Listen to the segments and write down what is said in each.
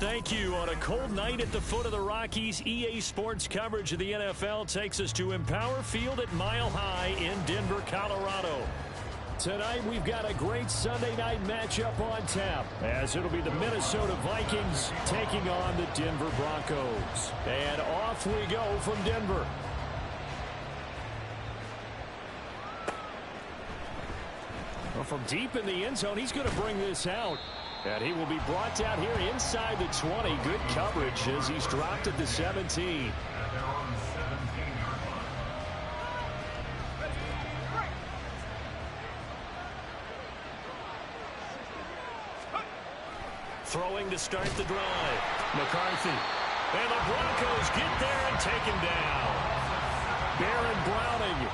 Thank you. On a cold night at the foot of the Rockies, EA Sports coverage of the NFL takes us to Empower Field at Mile High in Denver, Colorado. Tonight, we've got a great Sunday night matchup on tap, as it'll be the Minnesota Vikings taking on the Denver Broncos. And off we go from Denver. Well, from deep in the end zone, he's going to bring this out. And he will be brought down here inside the 20. Good coverage as he's dropped at the 17. Throwing to start the drive. McCarthy. And the Broncos get there and take him down. Baron Browning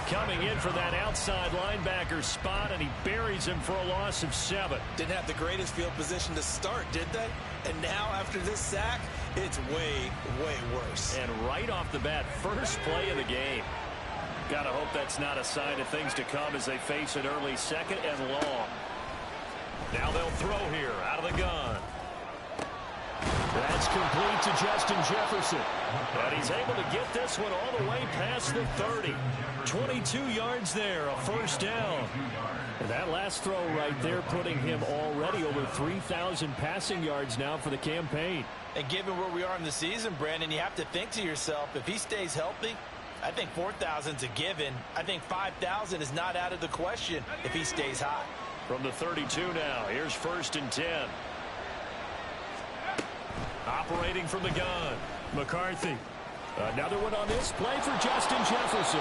coming in for that outside linebacker spot, and he buries him for a loss of 7. Didn't have the greatest field position to start, did they? And now, after this sack, it's way, way worse. And right off the bat, first play of the game. Gotta hope that's not a sign of things to come as they face an early second and long. Now they'll throw here out of the gun. That's complete to Justin Jefferson. And he's able to get this one all the way past the 30. 22 yards there, a first down. And that last throw right there putting him already over 3,000 passing yards now for the campaign. And given where we are in the season, Brandon, you have to think to yourself, if he stays healthy, I think 4,000's a given. I think 5,000 is not out of the question if he stays hot. From the 32 now, here's 1st and 10. Operating from the gun, McCarthy. Another one on this play for Justin Jefferson.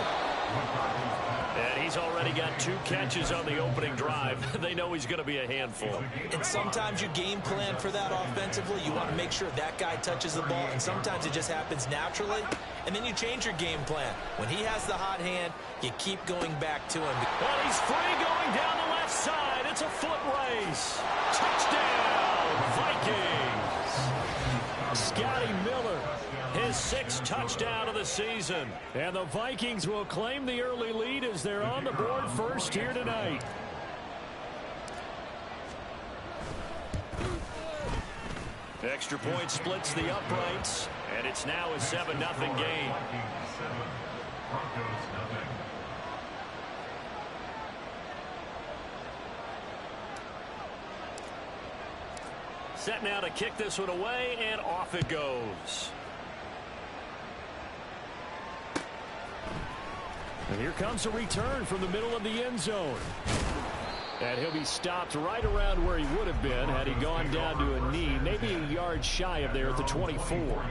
And he's already got 2 catches on the opening drive. They know he's going to be a handful. And sometimes you game plan for that offensively. You want to make sure that guy touches the ball, and sometimes it just happens naturally. And then you change your game plan. When he has the hot hand, you keep going back to him. And he's free going down the left side. It's a foot race. Touchdown, Vikings. Scotty Miller, his 6th touchdown of the season. And the Vikings will claim the early lead as they're on the board first here tonight. Extra point splits the uprights, and it's now a 7-0 game. Set now to kick this one away, and off it goes. And here comes a return from the middle of the end zone. And he'll be stopped right around where he would have been had he gone down to a knee, maybe a yard shy of there at the 24.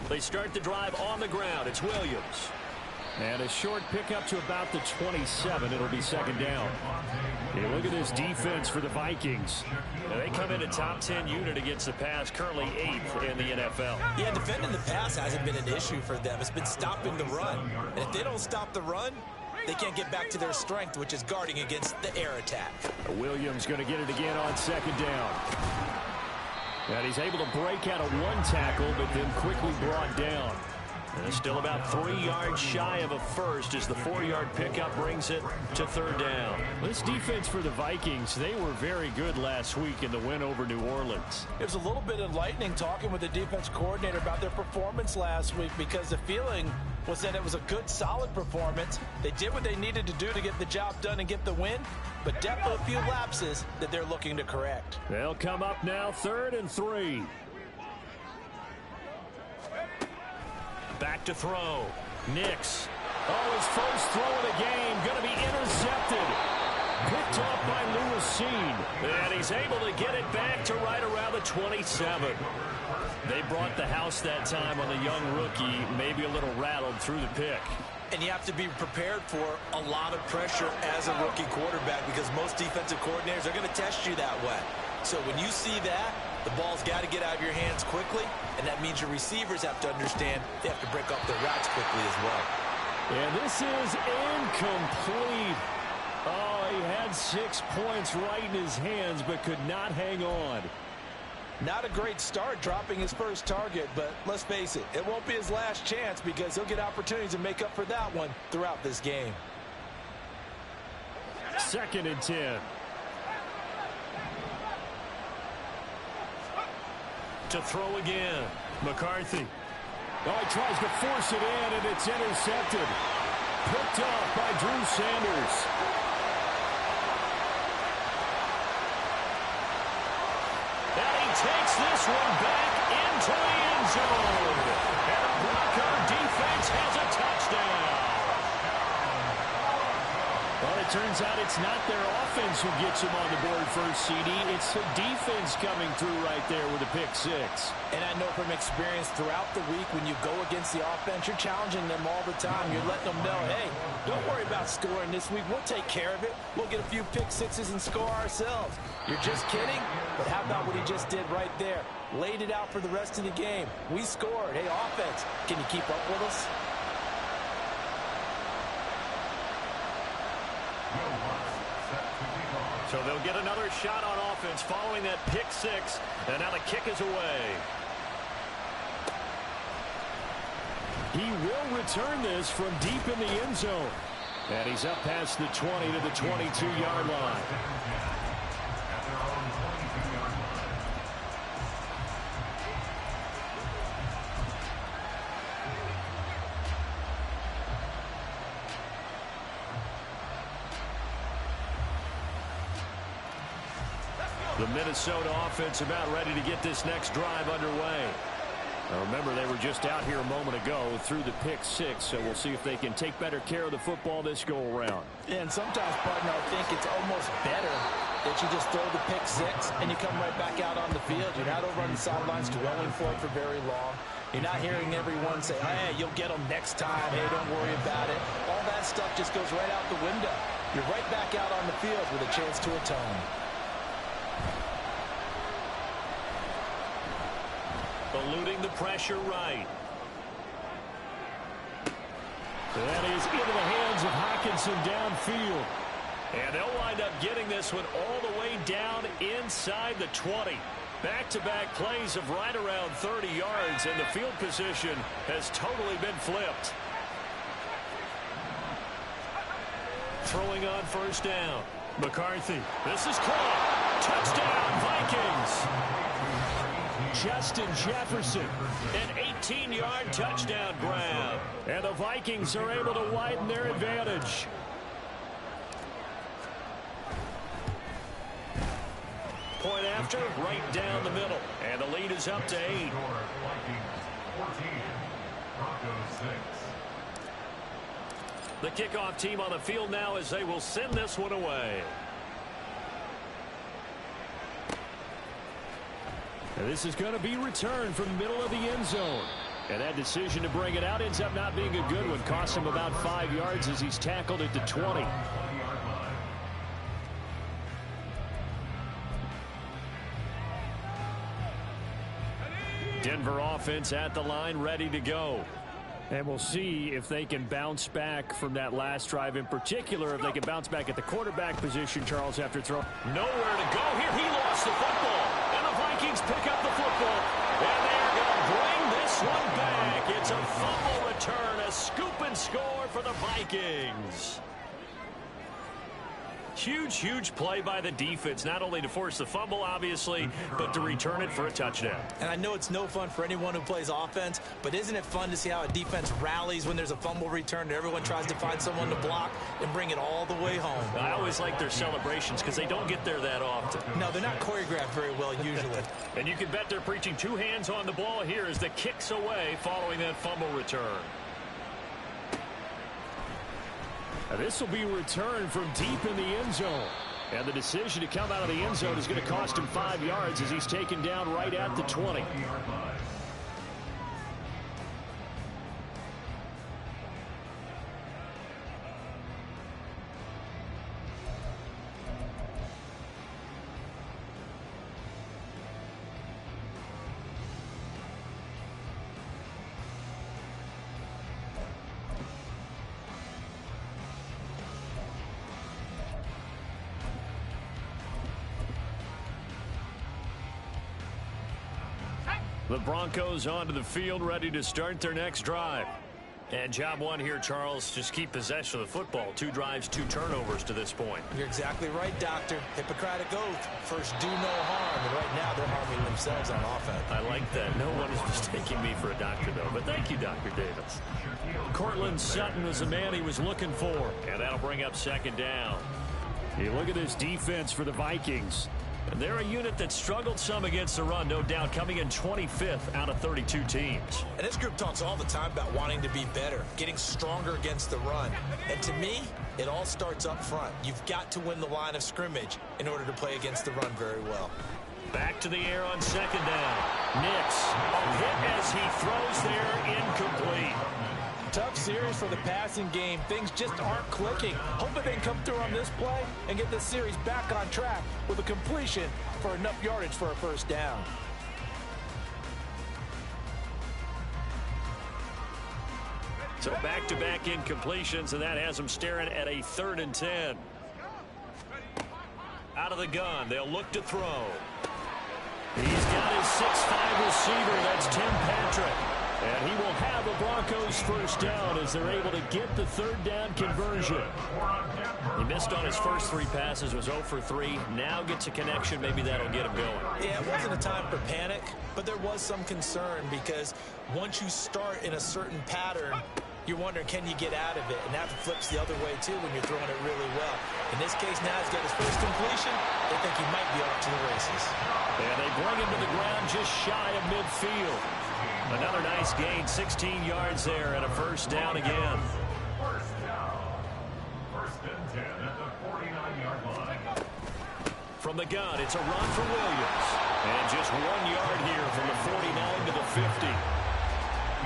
They start the drive on the ground. It's Williams. And a short pickup to about the 27. It'll be 2nd down. Hey, look at this defense for the Vikings. Now, they come in a top 10 unit against the pass, currently 8th in the NFL. Yeah, defending the pass hasn't been an issue for them. It's been stopping the run. And if they don't stop the run, they can't get back to their strength, which is guarding against the air attack. Williams going to get it again on 2nd down. And he's able to break out of 1 tackle, but then quickly brought down. And it's still about 3 yards shy of a first as the 4-yard pickup brings it to 3rd down. This defense for the Vikings, they were very good last week in the win over New Orleans. It was a little bit enlightening talking with the defense coordinator about their performance last week, because the feeling was that it was a good, solid performance. They did what they needed to do to get the job done and get the win, but definitely a few lapses that they're looking to correct. They'll come up now 3rd and 3. Back to throw. Nix. Oh, his first throw of the game going to be intercepted. Picked off by Lewis Cine. And he's able to get it back to right around the 27. They brought the house that time on the young rookie, maybe a little rattled through the pick. And you have to be prepared for a lot of pressure as a rookie quarterback, because most defensive coordinators are going to test you that way. So when you see that, the ball's got to get out of your hands quickly, and that means your receivers have to understand they have to break up their routes quickly as well. And this is incomplete. Oh, he had 6 points right in his hands, but could not hang on. Not a great start dropping his first target, but let's face it, it won't be his last chance because he'll get opportunities to make up for that one throughout this game. 2nd and 10. To throw again. McCarthy. Oh, he tries to force it in, and it's intercepted. Picked off by Drew Sanders. And he takes this one back into the end zone. And the Bronco defense has a touchdown. Well, it turns out it's not their offense who gets them on the board first, CD. It's the defense coming through right there with a pick 6. And I know from experience throughout the week when you go against the offense, you're challenging them all the time. You're letting them know, hey, don't worry about scoring this week. We'll take care of it. We'll get a few pick 6s and score ourselves. You're just kidding? But how about what he just did right there? Laid it out for the rest of the game. We scored. Hey, offense, can you keep up with us? So they'll get another shot on offense following that pick 6. And now the kick is away. He will return this from deep in the end zone. And he's up past the 20 to the 22-yard line. The Minnesota offense about ready to get this next drive underway. Now remember, they were just out here a moment ago through the pick 6, so we'll see if they can take better care of the football this go-around. Yeah, and sometimes, partner, I think it's almost better that you just throw the pick 6 and you come right back out on the field. You're not over on the sidelines dwelling for it for very long. You're not hearing everyone say, hey, you'll get them next time. Hey, don't worry about it. All that stuff just goes right out the window. You're right back out on the field with a chance to atone. Eluding the pressure right. That is into the hands of Hockenson downfield. And they'll wind up getting this one all the way down inside the 20. Back-to-back plays of right around 30 yards, and the field position has totally been flipped. Throwing on first down. McCarthy. This is caught. Touchdown, Vikings. Justin Jefferson, an 18-yard touchdown grab. And the Vikings are able to widen their advantage. Point after, right down the middle. And the lead is up to 8. The kickoff team on the field now as they will send this one away. And this is going to be returned from the middle of the end zone. And that decision to bring it out ends up not being a good one. Cost him about 5 yards as he's tackled at the 20. Denver offense at the line, ready to go. And we'll see if they can bounce back from that last drive in particular, if they can bounce back at the quarterback position, Charles, after throw. Nowhere to go here. He lost the football. And the Vikings pick up the football. And they are going to bring this one back. It's a fumble return, a scoop and score for the Vikings. Huge, huge play by the defense, not only to force the fumble, obviously, but to return it for a touchdown. And I know it's no fun for anyone who plays offense, but isn't it fun to see how a defense rallies when there's a fumble return and everyone tries to find someone to block and bring it all the way home? I always like their celebrations because they don't get there that often. No, they're not choreographed very well usually. And you can bet they're preaching 2 hands on the ball here as the kick's away following that fumble return. This will be returned from deep in the end zone. And the decision to come out of the end zone is going to cost him 5 yards as he's taken down right at the 20. The Broncos onto the field, ready to start their next drive. And job one here, Charles, just keep possession of the football. 2 drives, 2 turnovers to this point. You're exactly right, Doctor. Hippocratic oath. First, do no harm. And right now, they're harming themselves on offense. I like that. No one is mistaking me for a doctor, though. But thank you, Dr. Davis. Cortland Sutton was the man he was looking for. And that'll bring up second down. You look at this defense for the Vikings. And they're a unit that struggled some against the run, no doubt, coming in 25th out of 32 teams. And this group talks all the time about wanting to be better, getting stronger against the run. And to me, it all starts up front. You've got to win the line of scrimmage in order to play against the run very well. Back to the air on second down. Nix, a hit as he throws there, incomplete. Tough series for the passing game. Things just aren't clicking. Hoping they can come through on this play and get this series back on track with a completion for enough yardage for a first down. So back-to-back incompletions, and that has them staring at a 3rd and 10. Out of the gun, they'll look to throw. He's got his 6'5" receiver. That's Tim Patrick. And he will have the Broncos first down as they're able to get the 3rd down conversion. He missed on his first 3 passes, was 0 for 3. Now gets a connection. Maybe that'll get him going. Yeah, it wasn't a time for panic, but there was some concern because once you start in a certain pattern, you're wondering, can you get out of it? And that flips the other way, too, when you're throwing it really well. In this case, now he's got his first completion. They think he might be off to the races. And they bring him to the ground just shy of midfield. Another nice gain, 16 yards there, and a first down again. First and 10 at the 49-yard line. From the gun, it's a run for Williams. And just 1 yard here from the 49 to the 50.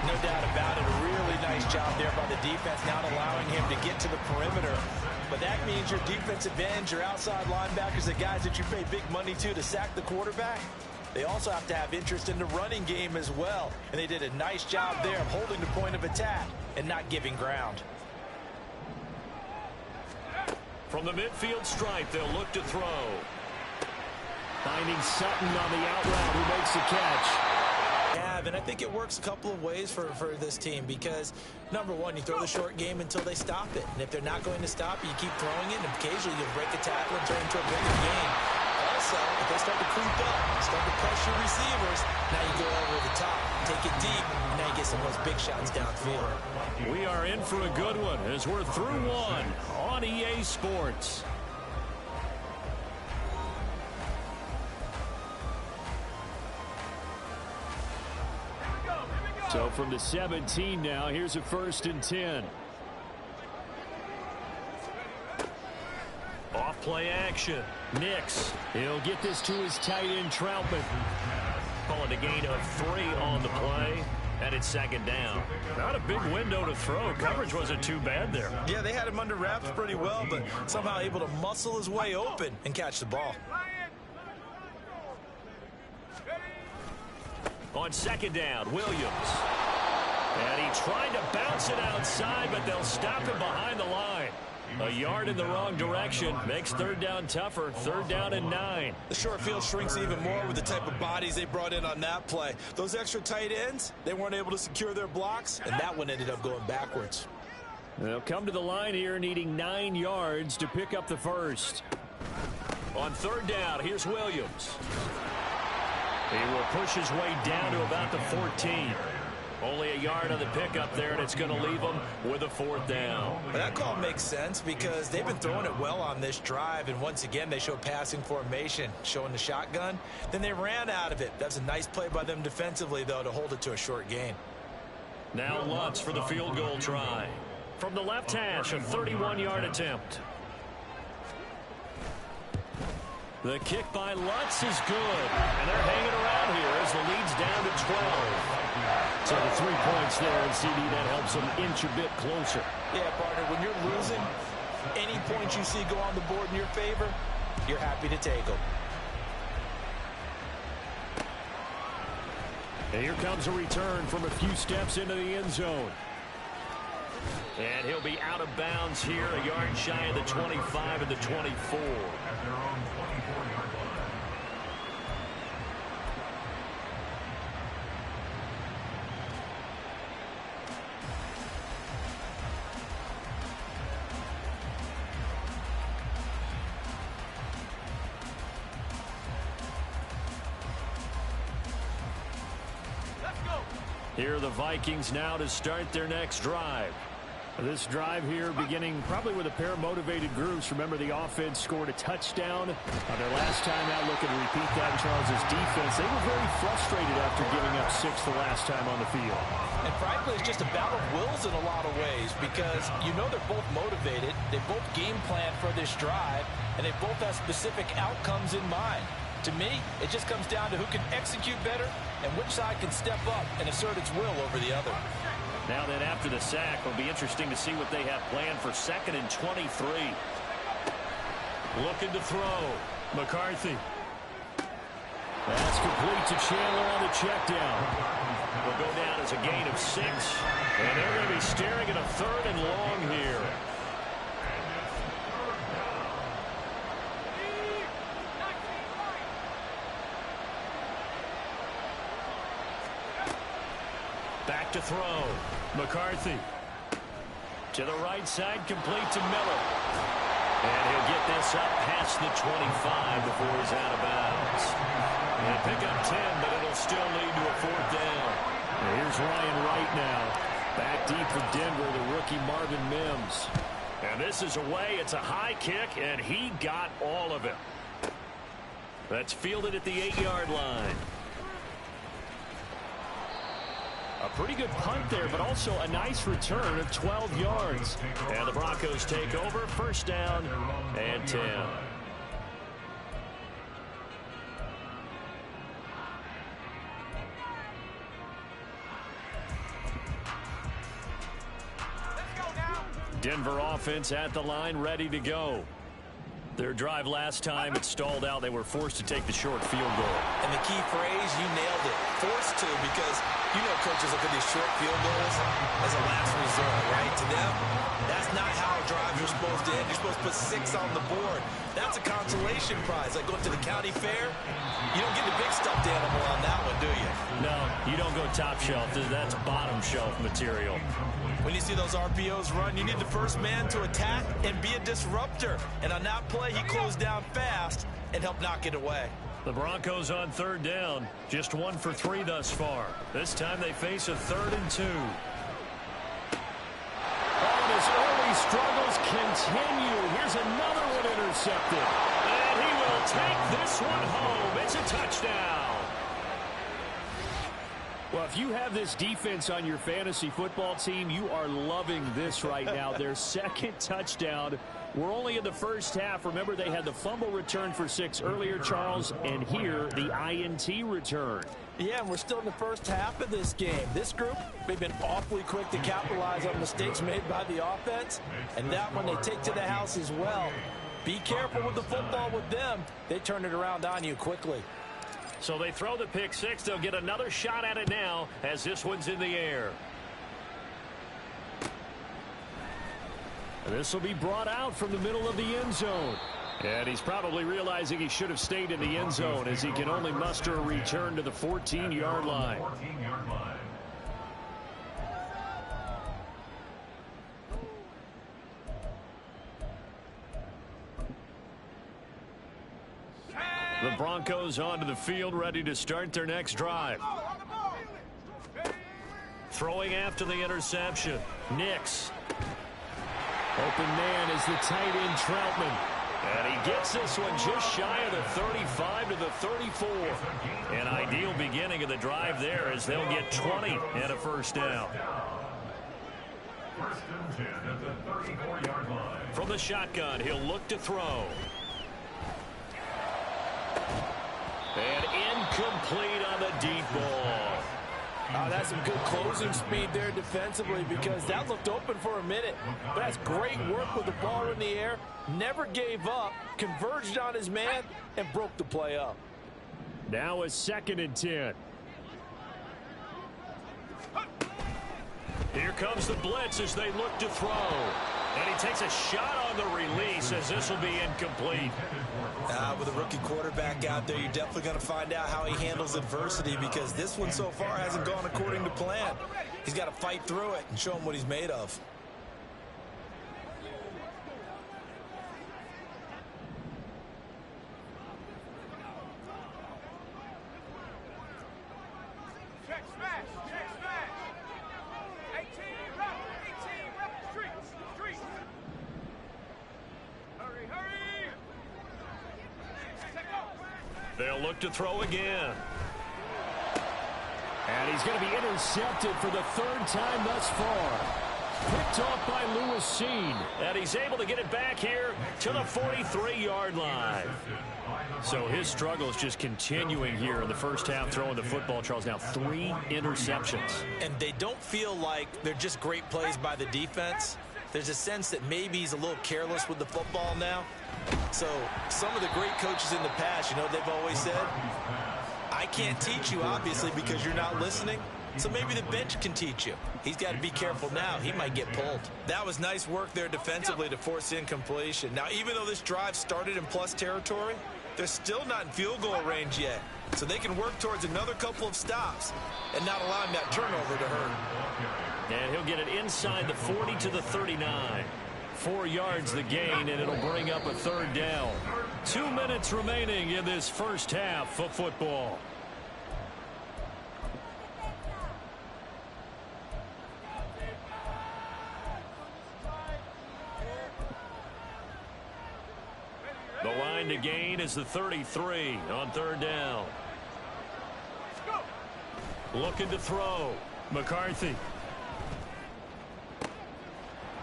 No doubt about it. A really nice job there by the defense, not allowing him to get to the perimeter. But that means your defensive ends, your outside linebackers, the guys that you pay big money to sack the quarterback, they also have to have interest in the running game as well. And they did a nice job there of holding the point of attack and not giving ground. From the midfield stripe, they'll look to throw. Finding Sutton on the out route, who makes the catch. And I think it works a couple of ways for this team because, number one, you throw the short game until they stop it. And if they're not going to stop it, you keep throwing it, and occasionally you'll break a tackle and turn into a bigger game. Also, if they start to creep up, start to pressure receivers, now you go over the top, take it deep, and now you get some of those big shots downfield. We are in for a good one as we're through one on EA Sports. So from the 17 now, here's a 1st and 10. Off play action. Nix. He'll get this to his tight end, Troutman. Calling a gain of 3 on the play. And it's 2nd down. Not a big window to throw. Coverage wasn't too bad there. Yeah, they had him under wraps pretty well, but somehow able to muscle his way open and catch the ball. On 2nd down, Williams. And he tried to bounce it outside, but they'll stop him behind the line. A yard in the wrong direction makes 3rd down tougher. 3rd down and 9. The short field shrinks even more with the type of bodies they brought in on that play. Those extra tight ends, they weren't able to secure their blocks, and that one ended up going backwards. They'll come to the line here needing 9 yards to pick up the first. On 3rd down, here's Williams. He will push his way down to about the 14. Only a yard on the pickup there, and it's going to leave them with a 4th down. But that call makes sense because they've been throwing it well on this drive, and once again, they show passing formation, showing the shotgun. Then they ran out of it. That's a nice play by them defensively, though, to hold it to a short gain. Now Lutz for the field goal try. From the left hash, a 31-yard attempt. The kick by Lutz is good, and they're hanging around here as the lead's down to 12. So the 3 points there, and CD, that helps them inch a bit closer. Yeah, partner, when you're losing, any points you see go on the board in your favor, you're happy to take them. And here comes a return from a few steps into the end zone. And he'll be out of bounds here, a yard shy of the 25 and the 24. Here are the Vikings now to start their next drive. This drive here beginning probably with a pair of motivated groups. Remember, the offense scored a touchdown on their last time out. Looking to repeat that in Charles' defense. They were very frustrated after giving up 6 the last time on the field. And frankly, it's just a battle of wills in a lot of ways because you know they're both motivated. They both game plan for this drive, and they both have specific outcomes in mind. To me, it just comes down to who can execute better and which side can step up and assert its will over the other. Now then, after the sack, it'll be interesting to see what they have planned for 2nd and 23. Looking to throw. McCarthy. That's complete to Chandler on the check down. Will go down as a gain of 6. And they're going to be staring at a 3rd and long here. Back to throw. McCarthy. To the right side, complete to Miller. And he'll get this up past the 25 before he's out of bounds. And pick up 10, but it'll still lead to a 4th down. And here's Ryan Wright now. Back deep for Denver, the rookie Marvin Mims. And this is away. It's a high kick, and he got all of it. That's fielded at the 8-yard line. A pretty good punt there, but also a nice return of 12 yards. And the Broncos take over, 1st down and 10. Denver offense at the line, ready to go. Their drive last time, it stalled out. They were forced to take the short field goal. And the key phrase, you nailed it. Forced to, because you know coaches look at these short field goals as a last resort, right? To them, that's not how drives are supposed to end. You're supposed to put 6 on the board. That's a consolation prize. Like going to the county fair, you don't get the big stuffed animal on that one, do you? No, you don't go top shelf. That's bottom shelf material. When you see those RPOs run, you need the first man to attack and be a disruptor. And on that play, he closed down fast and helped knock it away. The Broncos on 3rd down. Just 1 for 3 thus far. This time they face a 3rd and 2. Oh, his early struggles continue. Here's another one intercepted. And he will take this one home. It's a touchdown. Well, if you have this defense on your fantasy football team, you are loving this right now. Their 2nd touchdown. We're only in the 1st half. Remember, they had the fumble return for 6 earlier, Charles, and here the INT return. Yeah, and we're still in the 1st half of this game. This group, they've been awfully quick to capitalize on mistakes made by the offense, and that one they take to the house as well. Be careful with the football with them. They turn it around on you quickly. So they throw the pick 6. They'll get another shot at it now as this one's in the air. And this will be brought out from the middle of the end zone. And he's probably realizing he should have stayed in the end zone as he can only muster a return to the 14-yard line. The Broncos onto the field, ready to start their next drive. Throwing after the interception. Nix. Open man is the tight end Troutman. And he gets this one just shy of the 35 to the 34. An ideal beginning of the drive there as they'll get 20 and a 1st down. 1st and 10 at the 34-yard line. From the shotgun, he'll look to throw. And incomplete on the deep ball. That's some good closing speed there defensively because that looked open for a minute. But that's great work with the ball in the air. Never gave up, converged on his man, and broke the play up. Now a 2nd and 10. Here comes the blitz as they look to throw. And he takes a shot on the release as this will be incomplete. With a rookie quarterback out there, you're definitely going to find out how he handles adversity because this one so far hasn't gone according to plan. He's got to fight through it and show him what he's made of. They'll look to throw again. And he's going to be intercepted for the third time thus far. Picked off by Lewis Cine. And he's able to get it back here to the 43-yard line. So his struggle is just continuing here in the first half throwing the football, Charles. Now 3 interceptions. And they don't feel like they're just great plays by the defense. There's a sense that maybe he's a little careless with the football now. So some of the great coaches in the past, you know, they've always said, I can't teach you, obviously, because you're not listening. So maybe the bench can teach you. He's got to be careful now. He might get pulled. That was nice work there defensively to force incompletion. Now, even though this drive started in plus territory, they're still not in field goal range yet. So they can work towards another couple of stops and not allowing that turnover to hurt. And he'll get it inside the 40 to the 39. 4 yards the gain, and it'll bring up a third down. 2 minutes remaining in this first half of football. The line to gain is the 33 on third down. Looking to throw. McCarthy.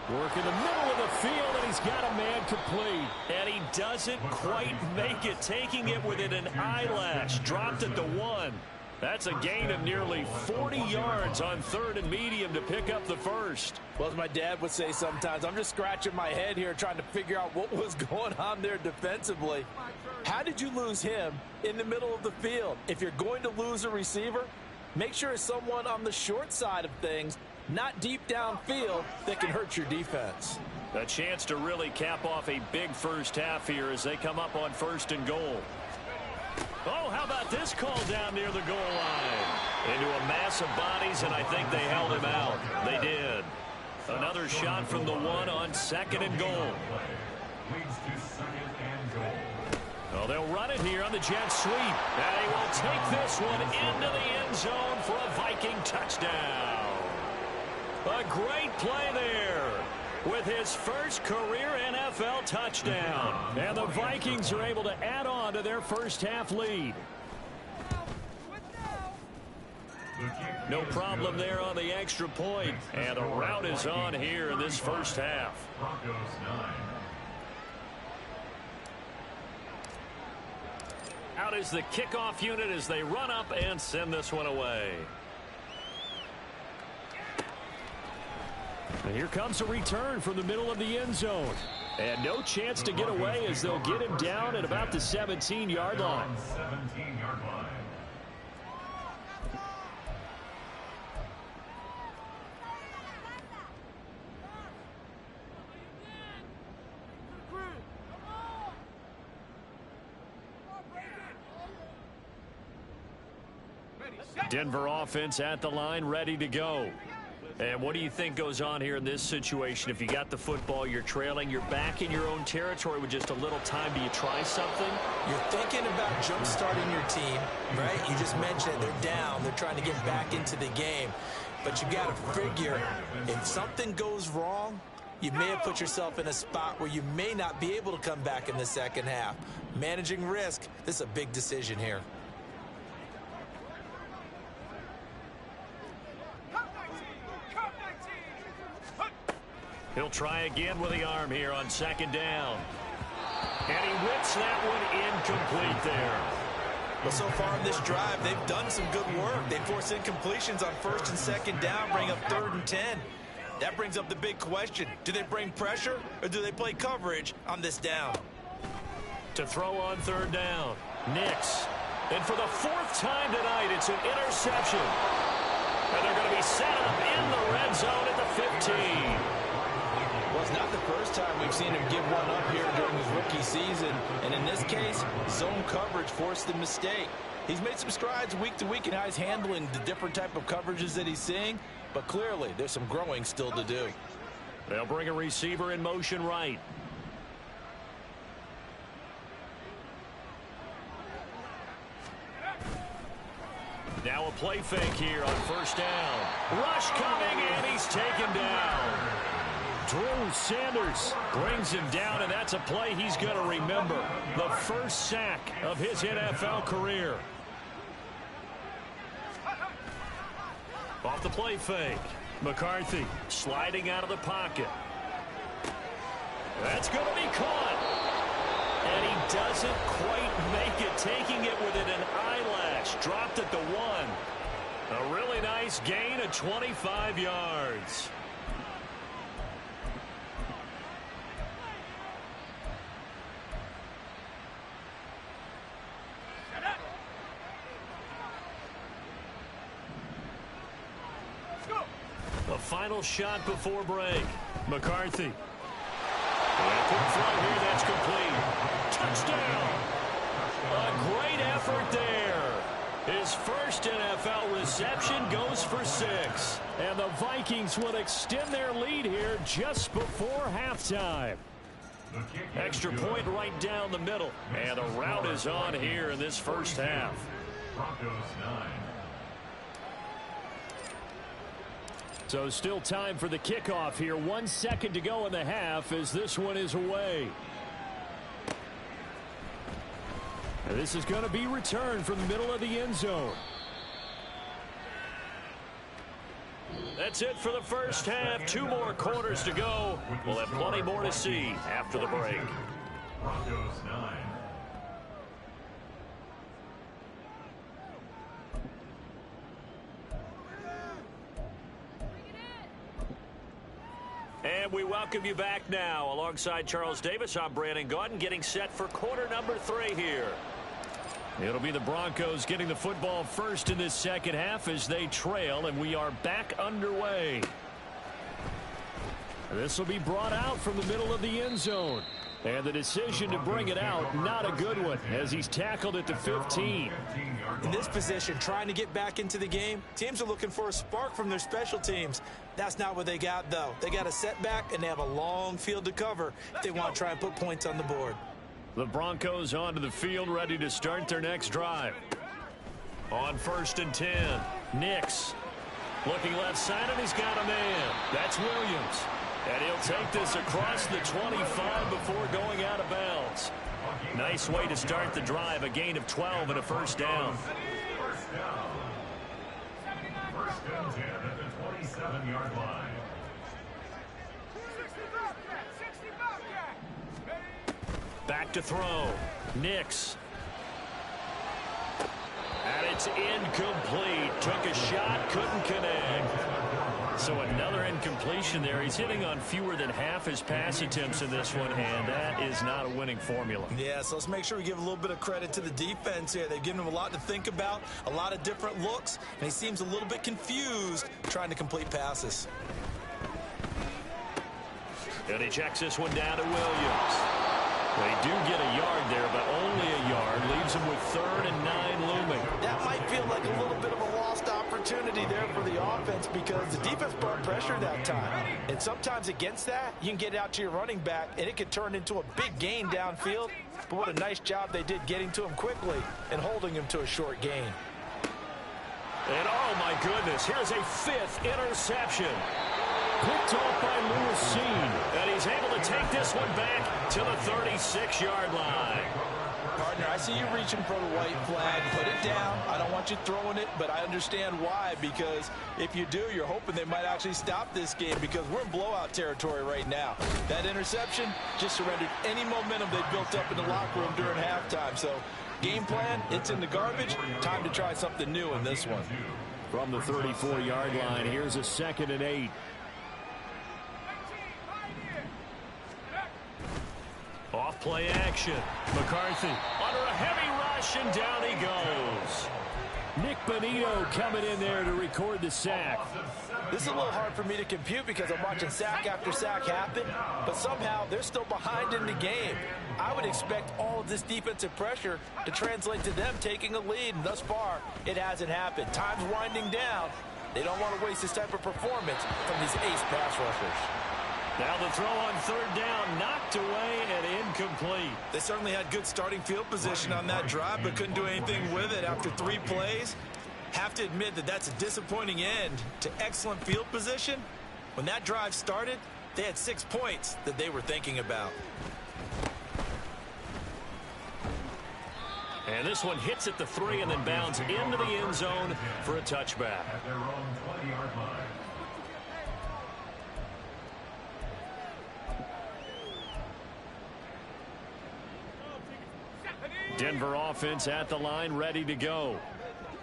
Work in the middle of the field, and he's got a man complete. And he doesn't quite make it, taking it within an eyelash. Dropped at the 1. That's a gain of nearly 40 yards on third and medium to pick up the first. Well, as my dad would say sometimes, I'm just scratching my head here trying to figure out what was going on there defensively. How did you lose him in the middle of the field? If you're going to lose a receiver, make sure it's someone on the short side of things, not deep downfield, that can hurt your defense. A chance to really cap off a big first half here as they come up on first and goal. Oh, how about this call down near the goal line? Into a mass of bodies, and I think they held him out. They did. Another shot from the 1 on second and goal. Oh, they'll run it here on the jet sweep. And he will take this one into the end zone for a Viking touchdown. A great play there with his first career NFL touchdown. And the Vikings are able to add on to their first half lead. No problem there on the extra point. And the route is on here in this first half. Out is the kickoff unit as they run up and send this one away. And here comes a return from the middle of the end zone. And no chance to get away as they'll get him down at about the 17-yard line. 17-yard line. Denver offense at the line, ready to go. And what do you think goes on here in this situation? If you got the football, you're trailing, you're back in your own territory with just a little time. Do you try something? You're thinking about jump-starting your team, right? You just mentioned it. They're down. They're trying to get back into the game. But you got to figure, if something goes wrong, you may have put yourself in a spot where you may not be able to come back in the second half. Managing risk, this is a big decision here. He'll try again with the arm here on second down. And he whips that one incomplete there. Well, so far in this drive, they've done some good work. They force incompletions on first and second down, bring up 3rd and 10. That brings up the big question. Do they bring pressure or do they play coverage on this down? To throw on 3rd down, Nix. And for the 4th time tonight, it's an interception. And they're going to be set up in the red zone at the 15. Well, it's not the first time we've seen him give one up here during his rookie season. And in this case, zone coverage forced the mistake. He's made some strides week to week in how he's handling the different type of coverages that he's seeing. But clearly, there's some growing still to do. They'll bring a receiver in motion right. Now a play fake here on 1st down. Rush coming, and he's taken down. Drew Sanders brings him down, and that's a play he's going to remember. The first sack of his NFL career. Off the play fake. McCarthy sliding out of the pocket. That's going to be caught. And he doesn't quite make it, taking it within an eyelash. Dropped at the 1. A really nice gain of 25 yards. The final shot before break. McCarthy. And a quick throw here, that's complete. Touchdown. A great effort there. His first NFL reception goes for 6. And the Vikings will extend their lead here just before halftime. Extra point right down the middle. And the route is on here in this first half. Broncos 9. So still time for the kickoff here. 1 second to go in the half as this one is away. And this is going to be returned from the middle of the end zone. That's it for the first half. 2 more quarters to go. We'll have plenty more to see after the break. Broncos 9. And we welcome you back now. Alongside Charles Davis, I'm Brandon Gaudin, getting set for quarter number 3 here. It'll be the Broncos getting the football first in this second half as they trail, and we are back underway. This will be brought out from the middle of the end zone. And the decision to bring it out, not a good one, as he's tackled at the 15. In this position, trying to get back into the game, teams are looking for a spark from their special teams. That's not what they got, though. They got a setback, and they have a long field to cover if they want to try and put points on the board. The Broncos onto the field, ready to start their next drive. On 1st and 10, Nix looking left side, and he's got a man. That's Williams. And he'll take this across the 25 before going out of bounds. Nice way to start the drive, a gain of 12 and a first down. First down. 1st and 10 at the 27-yard line. Back to throw. Nix. And it's incomplete. Took a shot, couldn't connect. So another incompletion there. He's hitting on fewer than half his pass attempts in this one, and that is not a winning formula. Yeah, so let's make sure we give a little bit of credit to the defense here. They've given him a lot to think about, a lot of different looks, and he seems a little bit confused trying to complete passes. And he checks this one down to Williams. They do get a yard there, but only a yard. Leaves him with 3rd and 9 looming. That might feel like a little bit of a lost opportunity there for the offense because the defense brought pressure that time. And sometimes against that, you can get out to your running back, and it could turn into a big gain downfield. But what a nice job they did getting to him quickly and holding him to a short gain. And oh my goodness, here's a 5th interception. Picked off by Lewis Cine. And he's able to take this one back to the 36-yard line. Partner, I see you reaching for the white flag. Put it down. I don't want you throwing it, but I understand why. Because if you do, you're hoping they might actually stop this game because we're in blowout territory right now. That interception just surrendered any momentum they built up in the locker room during halftime. So game plan, it's in the garbage. Time to try something new in this one. From the 34-yard line, here's a 2nd and 8. Off play action. McCarthy under a heavy rush, and down he goes. Nick Bonito coming in there to record the sack. This is a little hard for me to compute because I'm watching sack after sack happen, but somehow they're still behind in the game. I would expect all of this defensive pressure to translate to them taking a lead, and thus far, it hasn't happened. Time's winding down. They don't want to waste this type of performance from these ace pass rushers. Now the throw on 3rd down, knocked away and incomplete. They certainly had good starting field position on that drive, but couldn't do anything with it after 3 plays. Have to admit that that's a disappointing end to excellent field position. When that drive started, They had 6 points that they were thinking about. And this one hits at the 3 and then bounds into the end zone for a touchback. At their own 20-yard line. Denver offense at the line, ready to go.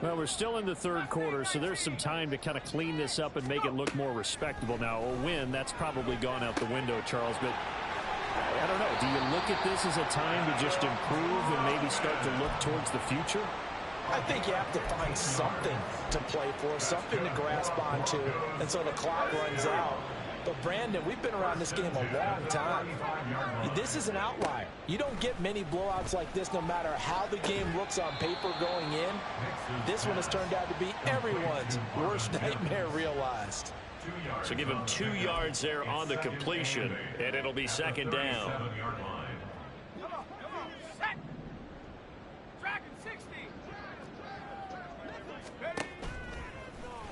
Well, we're still in the third quarter, so there's some time to kind of clean this up and make it look more respectable. Now, a win, that's probably gone out the window, Charles, but I don't know. Do you look at this as a time to just improve and maybe start to look towards the future? I think you have to find something to play for, something to grasp onto, and so the clock runs out. But, Brandon, we've been around this game a long time. This is an outlier. You don't get many blowouts like this no matter how the game looks on paper going in. This one has turned out to be everyone's worst nightmare realized. So give him 2 yards there on the completion, and it'll be second down.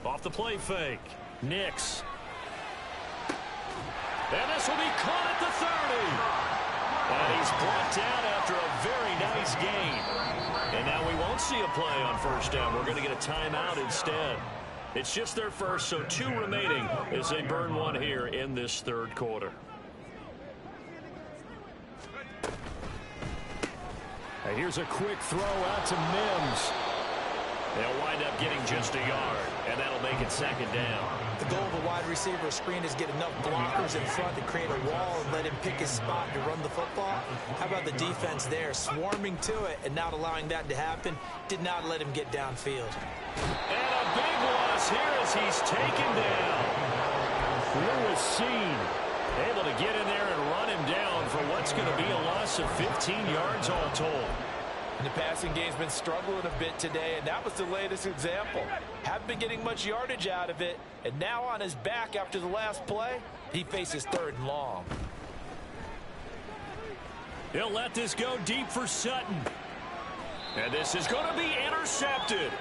Off the play fake. Nix. And this will be caught at the 30. And he's brought down after a very nice gain. And now we won't see a play on first down. We're going to get a timeout instead. It's just their first, so 2 remaining as they burn one here in this third quarter. And here's a quick throw out to Mims. They'll wind up getting just a yard, and that'll make it second down. The goal of a wide receiver screen is get enough blockers in front to create a wall and let him pick his spot to run the football. How about the defense there, swarming to it and not allowing that to happen? Did not let him get downfield. And a big loss here as he's taken down. Lewis Cine Able to get in there and run him down for what's going to be a loss of 15 yards all told. And the passing game's been struggling a bit today, and that was the latest example. Haven't been getting much yardage out of it, and now on his back after the last play, he faces 3rd and long. He'll let this go deep for Sutton. And this is going to be intercepted.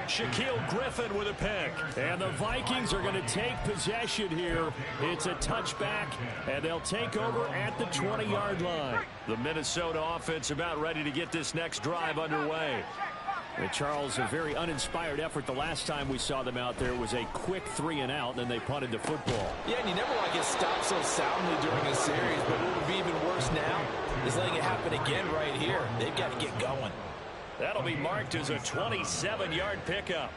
Shaquille Griffin with a pick. And the Vikings are going to take possession here. It's a touchback, and they'll take over at the 20-yard line. The Minnesota offense about ready to get this next drive underway. And Charles, a very uninspired effort the last time we saw them out there was a quick 3-and-out, and then they punted the football. Yeah, and you never want to get stopped so soundly during a series, but what would be even worse now is letting it happen again right here. They've got to get going. That'll be marked as a 27-yard pickup.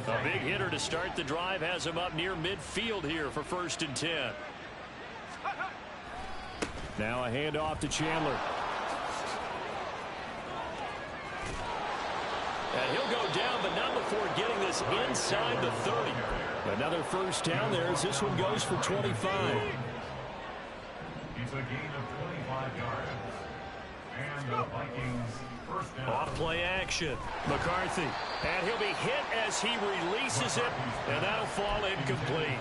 A big hitter to start the drive has him up near midfield here for 1st and 10. Now a handoff to Chandler. And he'll go down, but not before getting this inside the 30. Another first down there as this one goes for 25. It's a gain of 25 yards. And the Vikings first down. Off play action. McCarthy. And he'll be hit as he releases it, and that'll fall incomplete.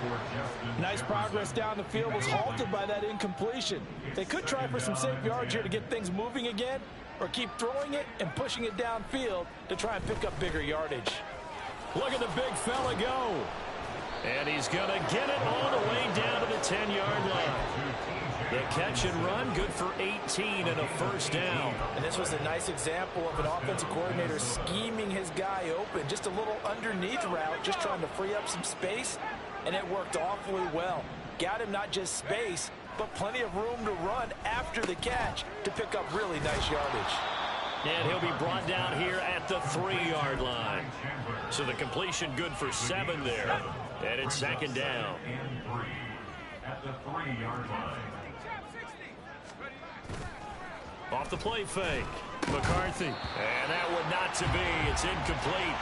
Nice progress down the field was halted by that incompletion. They could try for some safe yards here to get things moving again, or keep throwing it and pushing it downfield to try and pick up bigger yardage. Look at the big fella go. And he's going to get it all the way down to the 10-yard line. The catch and run, good for 18 and a first down. And this was a nice example of an offensive coordinator scheming his guy open. Just a little underneath route, just trying to free up some space, and it worked awfully well. Got him not just space, but plenty of room to run after the catch to pick up really nice yardage. And he'll be brought down here at the 3-yard line. So the completion good for 7 there. And it's second down. At the 3-yard line. Off the play fake. McCarthy. And that would not to be. It's incomplete.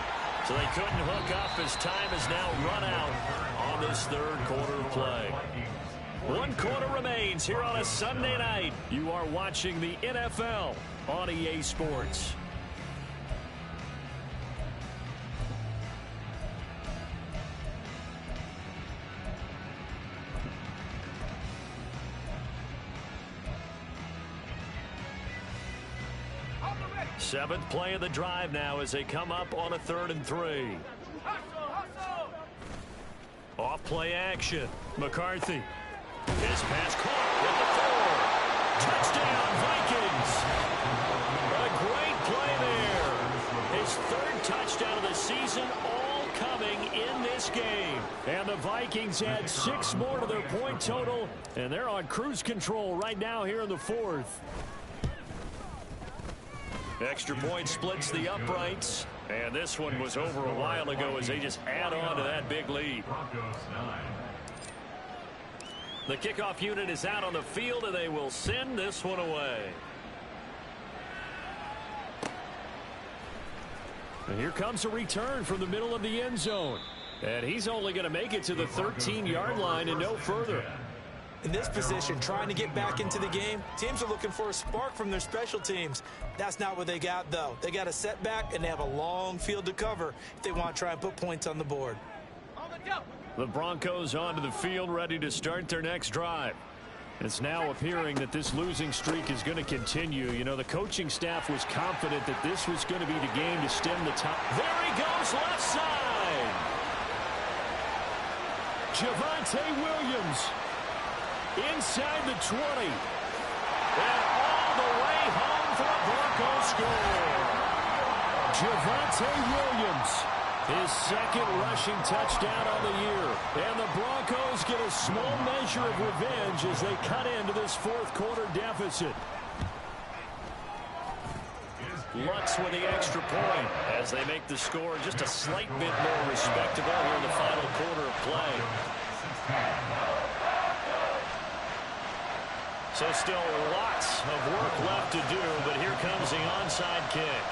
So they couldn't hook up as time is now run out on this third quarter of play. 1 quarter remains here on a Sunday night. You are watching the NFL on EA Sports. Seventh play of the drive now as they come up on a 3rd and 3. Off play action. McCarthy. His pass caught at the 4. Touchdown, Vikings. A great play there. His third touchdown of the season, all coming in this game. And the Vikings add 6 more to their point total, and they're on cruise control right now here in the 4th. Extra point splits the uprights. And this one was over a while ago as they just add on to that big lead. The kickoff unit is out on the field, and they will send this one away. And here comes a return from the middle of the end zone. And he's only going to make it to the 13-yard line and no further. In this position, trying to get back into the game, teams are looking for a spark from their special teams. That's not what they got, though. They got a setback, and they have a long field to cover if they want to try and put points on the board. The Broncos onto the field, ready to start their next drive. It's now appearing that this losing streak is going to continue. You know, the coaching staff was confident that this was going to be the game to stem the tide. There he goes, left side. Javonte Williams. Inside the 20. And all the way home for a Broncos score. Javonte Williams. His second rushing touchdown on the year. And the Broncos get a small measure of revenge as they cut into this 4th quarter deficit. Lutz with the extra point as they make the score just a slight bit more respectable here in the final quarter of play. So still lots of work left to do, but here comes the onside kick.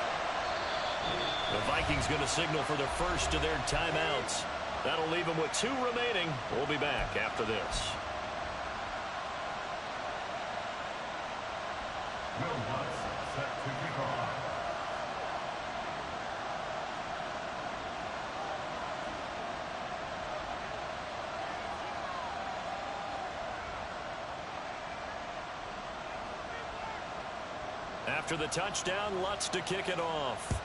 The Vikings going to signal for the first of their timeouts. That'll leave them with 2 remaining. We'll be back after this. Will Lutz set to kick off. After the touchdown, Lutz to kick it off.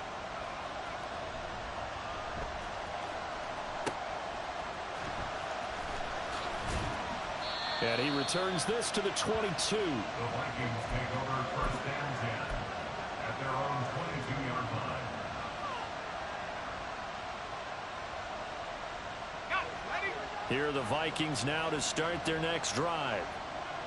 And he returns this to the 22. The Vikings take over first and 10 at their own 22-yard line. Here are the Vikings now to start their next drive.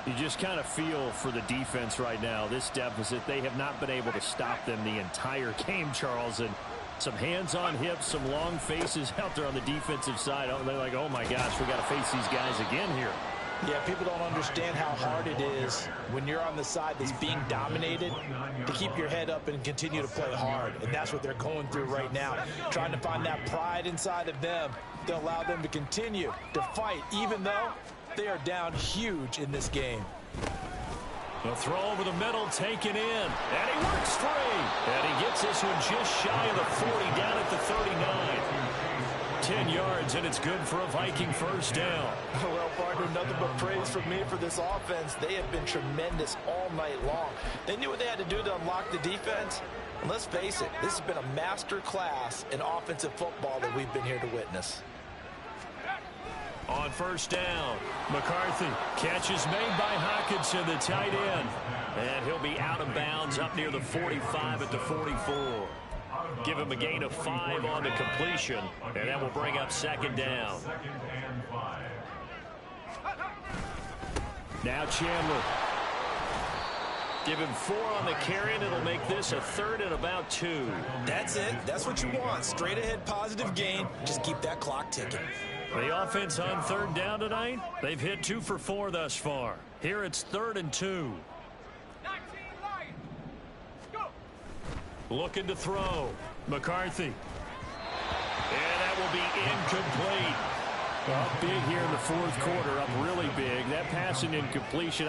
You just kind of feel for the defense right now. This deficit, they have not been able to stop them the entire game, Charles. And some hands on hips, some long faces out there on the defensive side. They're like, oh, my gosh, we got to face these guys again here. Yeah, people don't understand how hard it is when you're on the side that's being dominated to keep your head up and continue to play hard. And that's what they're going through right now, trying to find that pride inside of them to allow them to continue to fight, even though they are down huge in this game. The throw over the middle taken in, and he works free. And he gets this one just shy of the 40, down at the 39. 10 yards, and it's good for a Viking first down. Well, partner, nothing but praise from me for this offense. They have been tremendous all night long. They knew what they had to do to unlock the defense. And let's face it, this has been a master class in offensive football that we've been here to witness. On first down, McCarthy. Catch is made by Hockenson, the tight end. And he'll be out of bounds up near the 45 at the 44. Give him a gain of 5 on the completion, and that will bring up second down. Now Chandler. Give him 4 on the carry, and it'll make this a 3rd and about 2. That's it. That's what you want. Straight ahead positive gain. Just keep that clock ticking. The offense on 3rd down tonight, they've hit 2 for 4 thus far. Here it's 3rd and 2. Looking to throw. McCarthy. And that will be incomplete. Up big here in the 4th quarter, up really big. That pass and incompletion,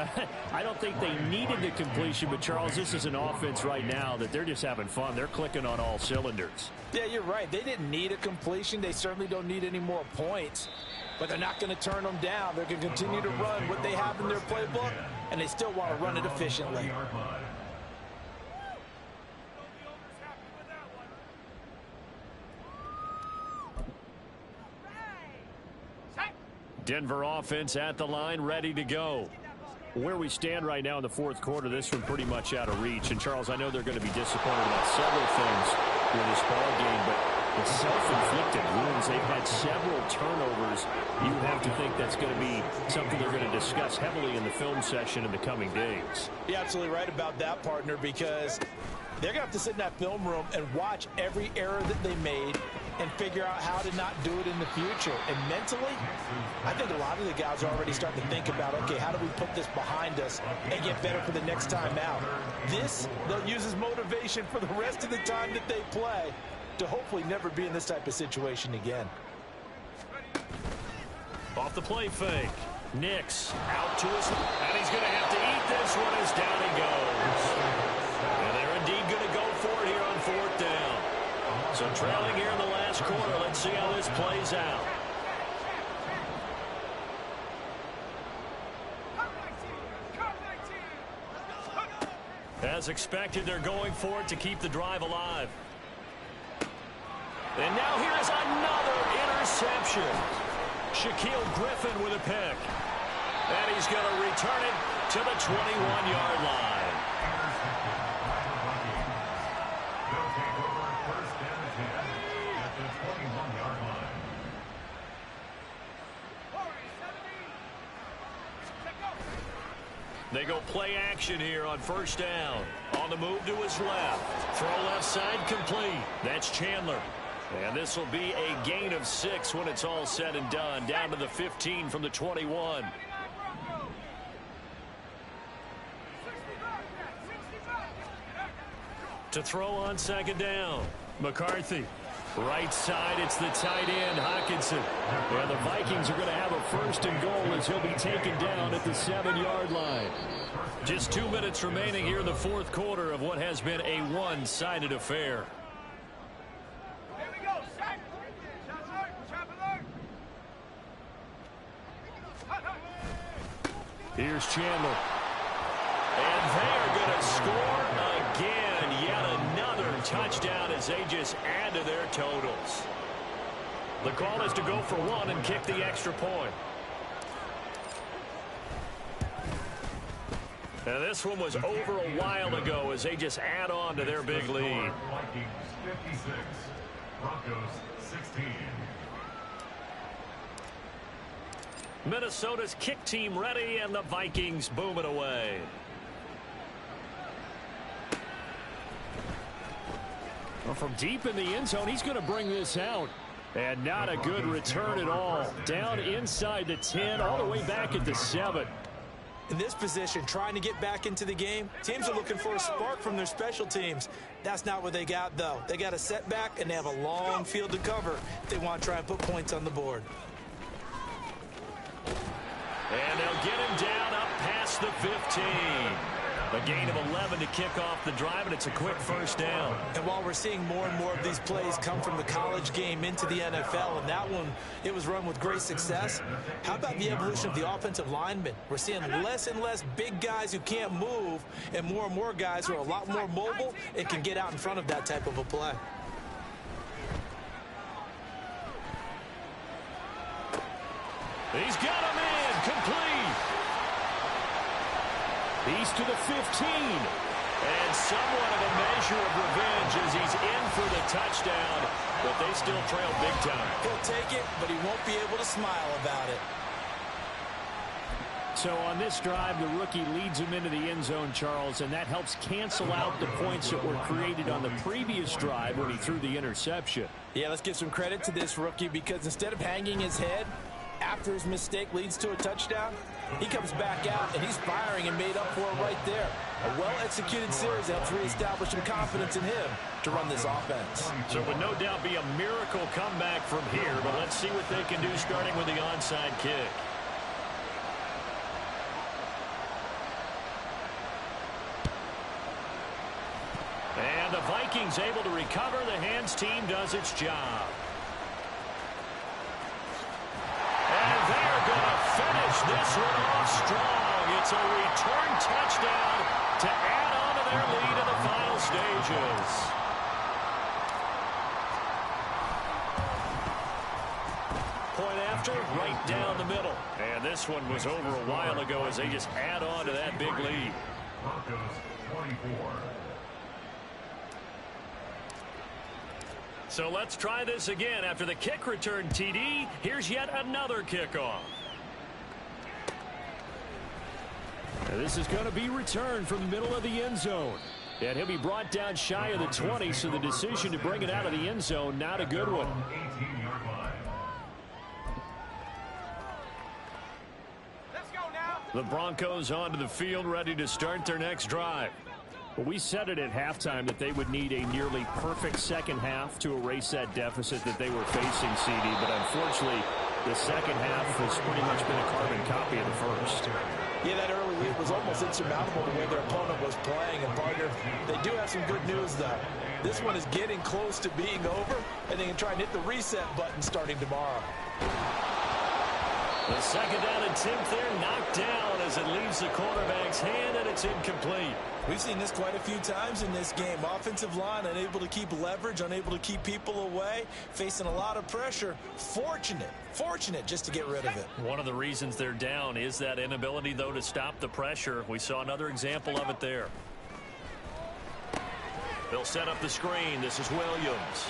I don't think they needed the completion, but Charles, this is an offense right now that they're just having fun. They're clicking on all cylinders. Yeah, you're right. They didn't need a completion. They certainly don't need any more points, but they're not going to turn them down. They're going to continue to run what they have in their playbook, and they still want to run it efficiently. Denver offense at the line, ready to go. Where we stand right now in the fourth quarter, this one pretty much out of reach. And, Charles, I know they're going to be disappointed about several things in this ball game, but it's self-inflicted wounds. They've had several turnovers. You have to think that's going to be something they're going to discuss heavily in the film session in the coming days. You're absolutely right about that, partner, because they're going to have to sit in that film room and watch every error that they made and figure out how to not do it in the future. And mentally, I think a lot of the guys are already starting to think about, okay, how do we put this behind us and get better for the next time out? This, they'll use as motivation for the rest of the time that they play to hopefully never be in this type of situation again. Off the play fake. Nix out to his, and he's going to have to eat this one as down he goes. And they're indeed going to go for it here on fourth down. So trailing here in the last quarter. Let's see how this plays out. As expected, they're going for it to keep the drive alive. And now here's another interception. Shaquille Griffin with a pick. And he's going to return it to the 21-yard line. They'll take over first down and 10 at the 21-yard line. They go play action here on first down. On the move to his left. Throw left side complete. That's Chandler. And this will be a gain of 6 when it's all said and done. Down to the 15 from the 21. To throw on second down. McCarthy. Right side, it's the tight end, Hockenson. And the Vikings are going to have a first and goal as he'll be taken down at the 7-yard line. Just 2 minutes remaining here in the fourth quarter of what has been a one-sided affair. Here's Chandler. And they are going to score again. Yet another touchdown as they just add to their totals. The call is to go for one and kick the extra point. And this one was over a while ago as they just add on to their big lead. Vikings 56, Broncos 16. Minnesota's kick team ready, and the Vikings boom it away. Well, from deep in the end zone, he's going to bring this out. And not a good return at all. Down inside the 10, all the way back at the 7. In this position, trying to get back into the game, teams are looking for a spark from their special teams. That's not what they got, though. They got a setback, and they have a long field to cover if they want to try and put points on the board. And they'll get him down up past the 15. A gain of 11 to kick off the drive, and it's a quick first down. And while we're seeing more and more of these plays come from the college game into the NFL, and that one, it was run with great success, how about the evolution of the offensive linemen? We're seeing less and less big guys who can't move, and more guys who are a lot more mobile and can get out in front of that type of a play. He's got him in, complete. He's to the 15. And somewhat of a measure of revenge as he's in for the touchdown, but they still trail big time. He'll take it, but he won't be able to smile about it. So on this drive, the rookie leads him into the end zone, Charles, and that helps cancel out the points that were created on the previous drive when he threw the interception. Yeah, let's give some credit to this rookie because instead of hanging his head after his mistake leads to a touchdown, he comes back out and he's firing and made up for it right there. A well-executed series helps reestablish some confidence in him to run this offense. So it would no doubt be a miracle comeback from here, but let's see what they can do starting with the onside kick. And the Vikings able to recover. The hands team does its job. And they're going to finish this one off strong. It's a return touchdown to add on to their lead in the final stages. Point after, right down the middle. And this one was over a while ago as they just add on to that big lead. Broncos 24. So let's try this again. After the kick return TD, here's yet another kickoff. And this is going to be returned from the middle of the end zone. And he'll be brought down shy of the 20, so the decision to bring it out of the end zone, not a good one. 18-yard line. Let's go now. The Broncos onto the field, ready to start their next drive. Well, we said it at halftime that they would need a nearly perfect second half to erase that deficit that they were facing, CD. But unfortunately, the second half has pretty much been a carbon copy of the first. Yeah, that early lead was almost insurmountable the way their opponent was playing. And, partner, they do have some good news, though. This one is getting close to being over, and they can try and hit the reset button starting tomorrow. The second down attempt there knocked down as it leaves the quarterback's hand, and it's incomplete. We've seen this quite a few times in this game. Offensive line unable to keep leverage, unable to keep people away, facing a lot of pressure. Fortunate just to get rid of it. One of the reasons they're down is that inability, though, to stop the pressure. We saw another example of it there. They'll set up the screen. This is Williams.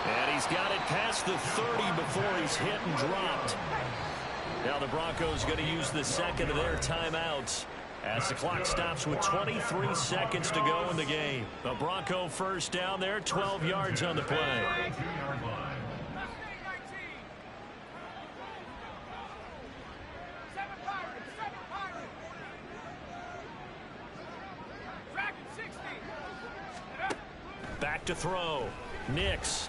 And he's got it past the 30 before he's hit and dropped. Now the Broncos going to use the second of their timeouts as the clock stops with 23 seconds to go in the game. The Bronco first down there, 12 yards on the play. 22-yard line. Back to throw. Nix.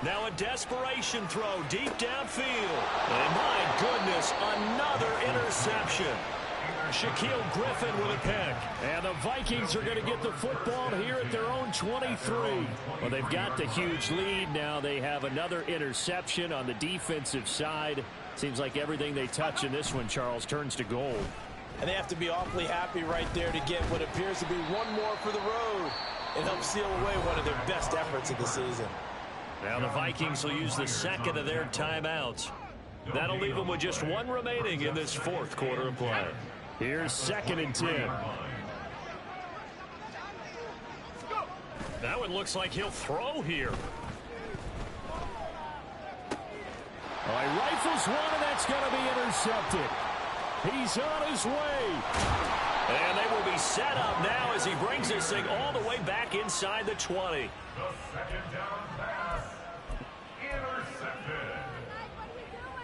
Now a desperation throw deep downfield. And my goodness, another interception. Shaquille Griffin with a pick. And the Vikings are going to get the football here at their own 23. Well, they've got the huge lead. Now they have another interception on the defensive side. Seems like everything they touch in this one, Charles, turns to gold. And they have to be awfully happy right there to get what appears to be one more for the road and help seal away one of their best efforts of the season. Now the Vikings will use the second of their timeouts. That'll leave them with just one remaining in this fourth quarter of play. Here's 2nd and 10. That one looks like he'll throw here. All right, rifles one, and that's going to be intercepted. He's on his way. And they will be set up now as he brings this thing all the way back inside the 20. The second down pass. Intercepted.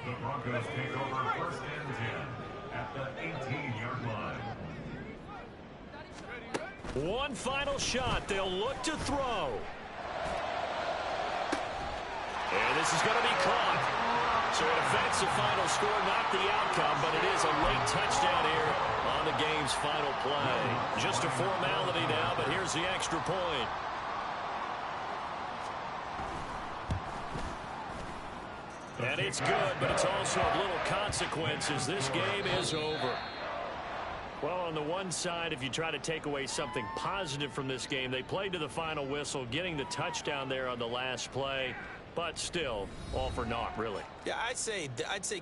The Broncos take over 1st and 10 at the 18-yard line. One final shot. They'll look to throw. And this is going to be caught. So it affects the final score, not the outcome, but it is a late touchdown here on the game's final play. Just a formality now, but here's the extra point. And it's good, but it's also of little consequences. This game is over. Well, on the one side, if you try to take away something positive from this game, they played to the final whistle, getting the touchdown there on the last play. But still, all for naught, really. Yeah, I'd say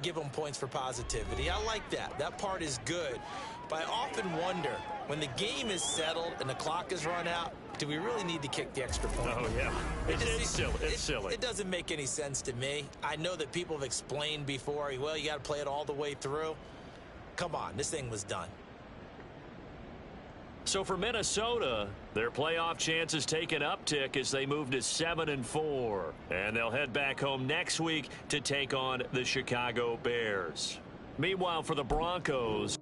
give them points for positivity. I like that. That part is good. But I often wonder, when the game is settled and the clock is run out, do we really need to kick the extra point? Oh, yeah. It's silly. It's silly. It doesn't make any sense to me. I know that people have explained before, well, you got to play it all the way through. Come on, this thing was done. So for Minnesota, their playoff chances take an uptick as they move to 7-4. And they'll head back home next week to take on the Chicago Bears. Meanwhile, for the Broncos,